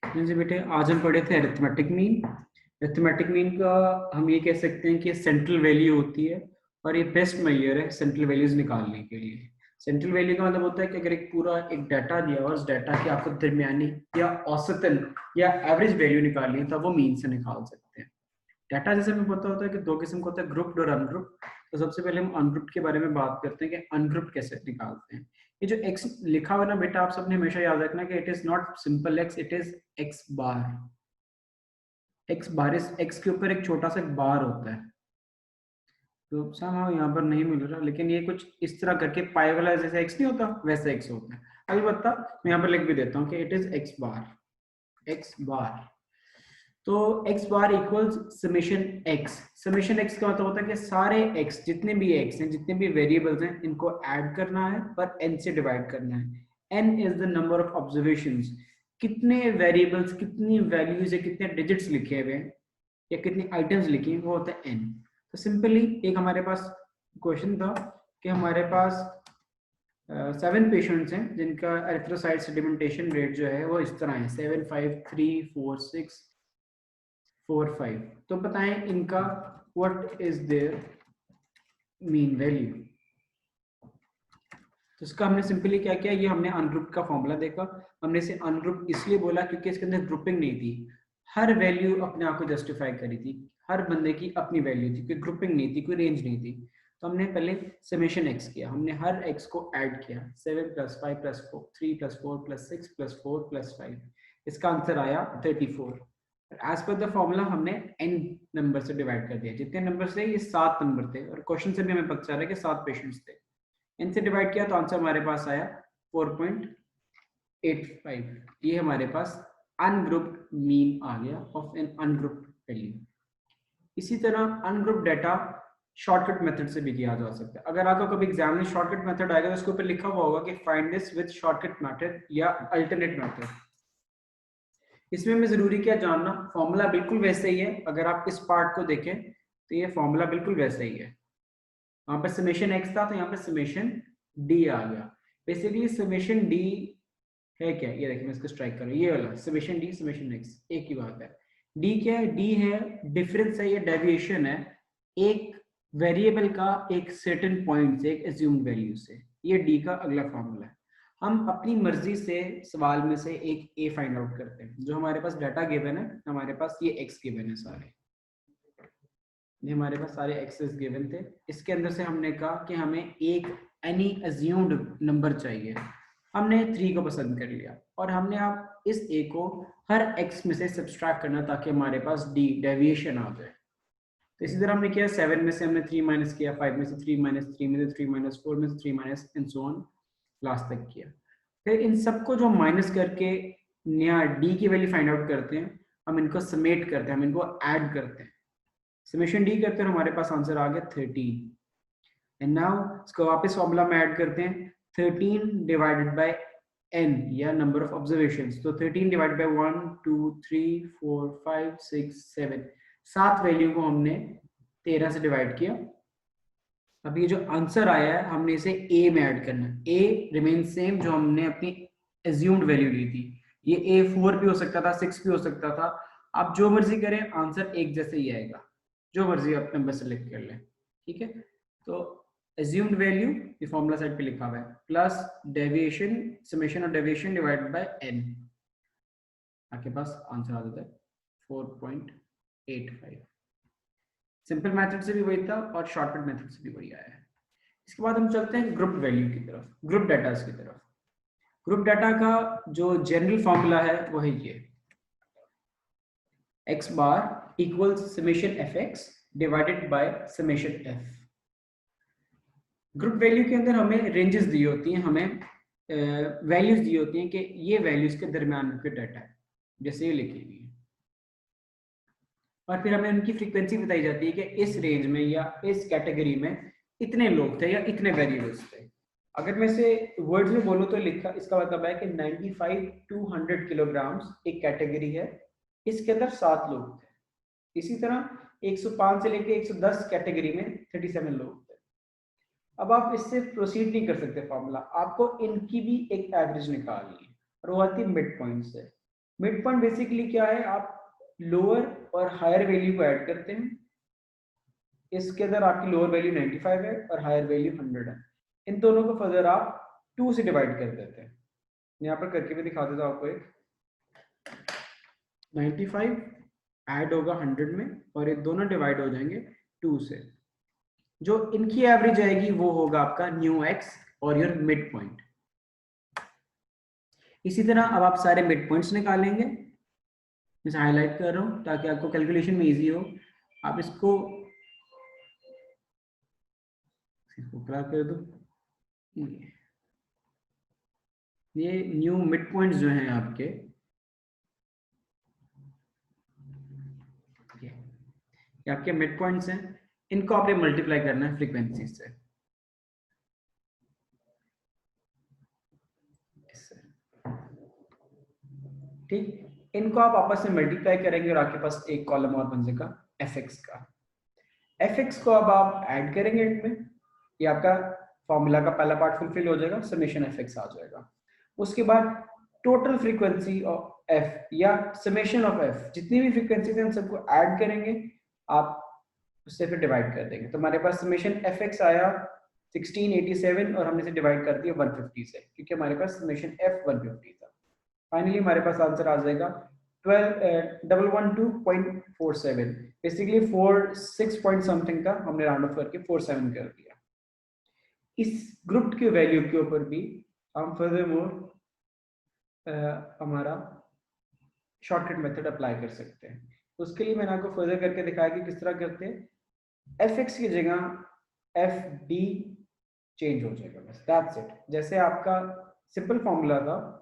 जी बेटे, आज हम पढ़े थे अरिथमेटिक मीन। अरिथमेटिक मीन का हम ये कह सकते हैं कि सेंट्रल वैल्यू होती है और ये बेस्ट मेजर है सेंट्रल वैल्यूज निकालने के लिए। सेंट्रल वैल्यू का मतलब होता है कि अगर एक पूरा एक डाटा दिया हुआ उस डाटा की आपको दरमियानी या औसतन या एवरेज वैल्यू निकालनी है तो वो मीन से निकाल सकते हैं। डाटा जैसे हमें पता होता है कि दो किस्म का होता है, ग्रुप्ड और अनग्रुप्ड। तो सबसे पहले हम अनग्रुप्ड के बारे में बात करते हैं कि अनग्रुप्ड कैसे निकालते हैं। ये जो एक्स लिखा हुआ ना बेटा, आप सबने हमेशा याद रखना कि it is not simple X, it is X bar. X bar इस एक्स के ऊपर एक छोटा सा बार होता है, तो सामा यहाँ पर नहीं मिल रहा, लेकिन ये कुछ इस तरह करके पाई वाला जैसे एक्स नहीं होता वैसा एक्स होता है। अलबत्ता मैं यहाँ पर लिख भी देता हूँ कि it is X bar. X bar तो x bar equals summation x। Summation x का मतलब होता है कि सारे x जितने भी x हैं, जितने भी वेरिएबल्स हैं, इनको ऐड करना है पर n से डिवाइड करना है। n is the number of observations, कितने वेरिएबल्स, कितनी वैल्यूज या कितने डिजिट्स लिखे हुए हैं या कितनी आइटम्स लिखी हैं, वो होता है n। तो सिंपली एक हमारे पास क्वेश्चन था कि हमारे पास 7 पेशेंट्स हैं जिनका एरिथ्रोसाइट सेडिमेंटेशन रेट जो है वो इस तरह है 7, 5, 3, 4, 6, 4, 5। तो बताएं इनका what is there mean value. तो इसका हमने सिंपली क्या किया, ये हमने अनग्रुप का फॉर्मूला देखा। हमने इसे अनग्रुप इसलिए बोला क्योंकि इसके अंदर ग्रुपिंग नहीं थी, हर वैल्यू अपने आप को जस्टिफाई करी थी, हर बंदे की अपनी वैल्यू थी, कोई ग्रुपिंग नहीं थी, कोई रेंज नहीं थी। तो हमने पहले समेशन एक्स किया, हमने हर एक्स को ऐड किया, 7 + 5 + 4, 3 + 4 + 6 + 4 + 5, इसका आंसर आया 34। एज पर द फॉर्मूला हमने n नंबर से डिवाइड कर दिया, जितने नंबर से ये 7 नंबर थे और क्वेश्चन से भी हमें पता चल रहा है कि 7 पेशेंट्स थे। n से डिवाइड किया तो आंसर हमारे पास आया 4.85। ये हमारे पास अनग्रुप्ड मीन आ गया ऑफ एन अनग्रुप्ड वैल्यू। इसी तरह अनग्रुप्ड डाटा शॉर्टकट मेथड से भी किया जा सकता है। अगर आपका कभी एग्जाम में शॉर्टकट मेथड आएगा तो उसके ऊपर लिखा हुआ होगा कि find this with shortcut method या अल्टरनेट मेथड। इसमें हमें जरूरी क्या जानना, फॉर्मूला बिल्कुल वैसे ही है। अगर आप इस पार्ट को देखें तो ये फॉर्मूला बिल्कुल वैसे ही है। वहां पर समेशन एक्स था तो यहाँ पे समेशन डी आ गया। बेसिकली समेशन डी है क्या, ये देखिए मैं इसको स्ट्राइक कर रहा हूँ, ये वाला समेशन डी समेशन एक्स एक ही बात है। डी क्या है, डी है डिफरेंस है या डेविएशन है एक वेरिएबल का एक सर्टेन पॉइंट से, एक एज्यूम्ड वैल्यू से। ये डी का अगला फॉर्मूला है। हम अपनी मर्जी से सवाल में से एक ए फाइंड आउट करते हैं। जो हमारे पास डाटा गिवन है, हमारे पास ये एक्स गिवन है सारे, ये हमारे पास सारे एक्सेस गिवन थे। इसके अंदर से हमने कहा कि हमें एक एनी अज्यूम्ड नंबर चाहिए, हमने 3 को पसंद कर लिया और हमने अब इस ए को हर एक्स में से सब्सट्रैक्ट करना ताकि हमारे पास डी डेविएशन आ जाए। तो इसी तरह हमने किया, 7 में से हमने 3 माइनस किया, 5 में से 3 माइनस, 3 में से 3 माइनस, 4 में से 3 minus and so on last तक किया। फिर इन सबको जो माइनस करके नया डी की वैल्यू फाइंड आउट करते हैं, हम इनको समेट करते हैं, हम इनको ऐड करते हैं। समेशन डी करते हैं, हमारे पास आंसर आ गया 13। एंड नाउ इसको वापस फॉर्मूला में ऐड करते हैं, 13 डिवाइडेड बाय n या नंबर ऑफ ऑब्जर्वेशंस। तो 13 डिवाइडेड बाय 1, 2, 3, 4, 5, 6, 7, 7 वैल्यू को हमने 13 से डिवाइड किया। अब ये जो आंसर आया है हमने इसे a में ऐड करना है। a रिमेन सेम जो हमने अपनी एज्यूम्ड वैल्यू ली थी। ये a 4 भी हो सकता था, 6 भी हो सकता था, आप जो मर्जी करें आंसर एक जैसे ही आएगा, जो मर्जी आप नंबर सेलेक्ट कर लें। ठीक है, तो एज्यूम्ड वैल्यू ये फॉर्मूला साइड पे लिखा हुआ है, plus deviation, summation of deviation divided by n, आपके पास आंसर आ जाता है 4.85। सिंपल मेथड से भी वही था और शॉर्टकट मेथड से भी वही आया है। इसके बाद हम चलते हैं ग्रुप वैल्यू की तरफ, ग्रुप डाटा की तरफ। ग्रुप डाटा का जो जनरल फॉर्मूला है वो है ये, x bar equals summation F x divided by summation F. Group value के अंदर हमें रेंजेस दी होती हैं, हमें वैल्यूज दी होती हैं कि ये वैल्यूज के दरमियान के डाटा है, जैसे ये लिखी हुई है, और फिर हमें उनकी फ्रीक्वेंसी बताई जाती है कि इस रेंज में या इस कैटेगरी में इतने लोग थे या इतने वेरिएबल्स थे। अगर मैं इसे वर्ड्स में बोलूं तो लिखा, इसका मतलब है कि 95 to 100 किलोग्राम्स एक कैटेगरी है, इसके अंदर 7 लोग थे। इसी तरह 105 से लेके 110 कैटेगरी में 37 लोग थे। अब आप इससे प्रोसीड नहीं कर सकते फॉर्मूला, आपको इनकी भी एक एवरेज निकालनी है और वो आती है मिड पॉइंट से। मिड पॉइंट बेसिकली क्या है, आप लोअर और हायर वैल्यू को ऐड करते हैं। इसके अंदर आपकी लोअर वैल्यू 95 है और हायर वैल्यू 100 है। इन दोनों को फर्दर आप 2 से डिवाइड कर देते हैं। यहाँ पर करके भी दिखा देता हूँ आपको। एक 95 ऐड होगा 100 में और ये दोनों डिवाइड हो जाएंगे 2 से। जो इनकी एवरेज आएगी वो होगा आपका न्यू एक्स और योर मिड पॉइंट। इसी तरह अब आप सारे मिड पॉइंट्स निकालेंगे। मैं हाईलाइट कर रहा हूं ताकि आपको कैलकुलेशन में इजी हो। आप इसको पूरा कर दो। ये न्यू मिड पॉइंट्स जो हैं आपके, ये आपके मिड पॉइंट्स हैं। इनको आपने मल्टीप्लाई करना है फ्रीक्वेंसी से। ठीक, इनको आप आपस में मल्टीप्लाई करेंगे और आपके पास एक कॉलम और बन जाएगा एफ एक्स का। एफ एक्स को अब आप ऐड करेंगे इनमें, ये आपका फॉर्मूला का पहला पार्ट फुलफिल हो जाएगा, समेशन एफ एक्स आ जाएगा। उसके बाद टोटल फ्रीक्वेंसी ऑफ एफ या समेशन ऑफ एफ, जितनी भी फ्रीक्वेंसी थे उन सबको ऐड करेंगे, आप उससे फिर डिवाइड कर देंगे। तो हमारे पास समेशन एफ एक्स आया 1687 और हमने इसे डिवाइड कर दिया 150 से, क्योंकि हमारे पास समेशन एफ 150 था। फाइनली हमारे पास आंसर आ जाएगा 1212.47। बेसिकली 46 पॉइंट समथिंग का हमने राउंड ऑफ करके 47 कर दिया। इस ग्रुप की वैल्यू के ऊपर भी हम फर्दरमोर हमारा शॉर्टकट मेथड अप्लाई कर सकते हैं। उसके लिए मैंने आपको फर्दर करके दिखाया कि किस तरह करते हैं। एफ एक्स की जगह एफ डी चेंज हो जाएगा, बस दैट्स इट। जैसे आपका सिंपल फॉर्मूला था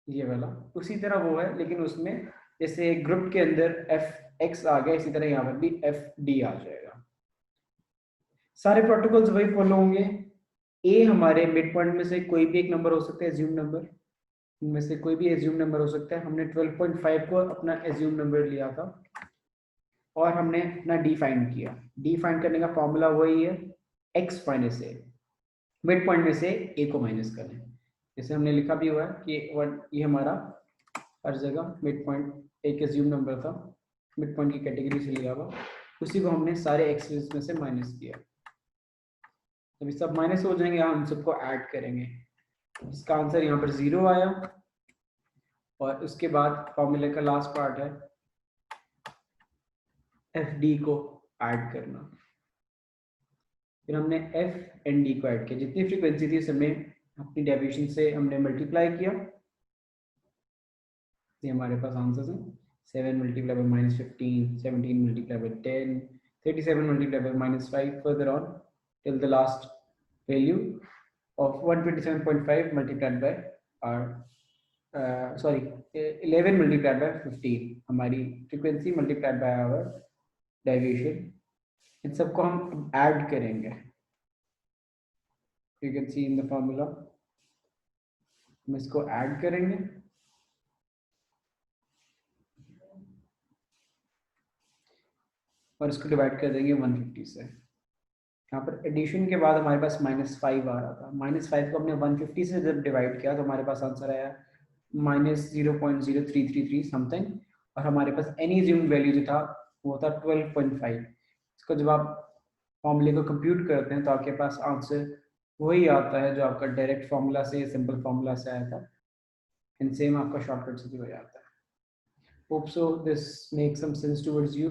ये वाला, उसी तरह वो है, लेकिन उसमें जैसे ग्रुप के अंदर एफ एक्स आ गया, इसी तरह यहाँ पर भी एफ डी आ जाएगा। सारे प्रोटोकॉल्स वही फॉलो होंगे। ए हमारे मिड पॉइंट में से कोई भी एक नंबर हो सकता है, एज्यूम नंबर, इनमें से कोई भी एज्यूम नंबर हो सकता है। हमने 12.5 को अपना एज्यूम नंबर लिया था और हमने अपना डी फाइंड किया। डी फाइंड करने का फॉर्मूला वही है, एक्स माइनस ए, मिड पॉइंट में से ए को माइनस करें। जैसे हमने लिखा भी हुआ है कि ये हमारा हर जगह मिड पॉइंट एक एज्यूम नंबर था, मिड पॉइंट की कैटेगरी से लिया हुआ, उसी को हमने सारे एक्सेस में से माइनस किया। जब सब माइनस हो जाएंगे हम सबको ऐड करेंगे। इसका आंसर यहाँ पर 0 आया। और उसके बाद फॉर्मूले का लास्ट पार्ट है एफ डी को ऐड करना। फिर हमने एफ एंड डी को ऐड किया, जितनी फ्रीक्वेंसी थी सबने अपनी डेविएशन से हमने मल्टीप्लाई किया। ये हमारे पास आंसर्स हैं 7 multiply by -15, 17 multiply by 10, 37 multiply by -5, further on till the last value of 127.5 multiplied by our 11 multiplied by 15 हमारी frequency multiplied by our deviation. इन सबको हम ऐड करेंगे। You can see in the formula, हम इसको add करेंगे और इसको डिवाइड कर देंगे 150 से। यहाँ पर एडिशन के बाद हमारे पास -5 आ रहा था। -5 को हमने 150 से जब डिवाइड किया तो हमारे पास आंसर आया -0.0333 समथिंग, और हमारे पास एनी एज्यूम्ड वैल्यू जो था वो था 12.5। इसको जब आप फॉर्मूले को कंप्यूट करते हैं तो आपके पास आंसर वही आता है जो आपका डायरेक्ट फॉर्मूला से, सिंपल फॉर्मूला से आया था, एंड सेम आपका शॉर्टकट से भी हो जाता है। Hope so this makes some sense towards you.